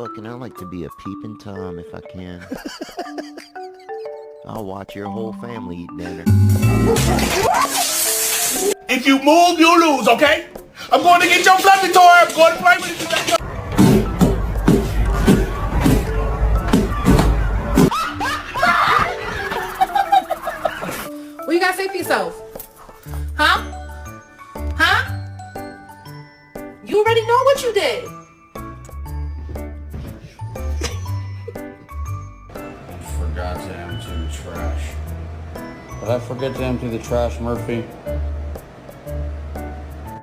fucking, I like to be a peeping Tom if I can. I'll watch your whole family eat dinner. If you move, you lose, okay? I'm going to get your fluffy toy. I'm going to play with it. What you gotta say for yourself? Huh? Huh? You already know what you did. Forgot to empty the trash. Did I forget to empty the trash, Murphy?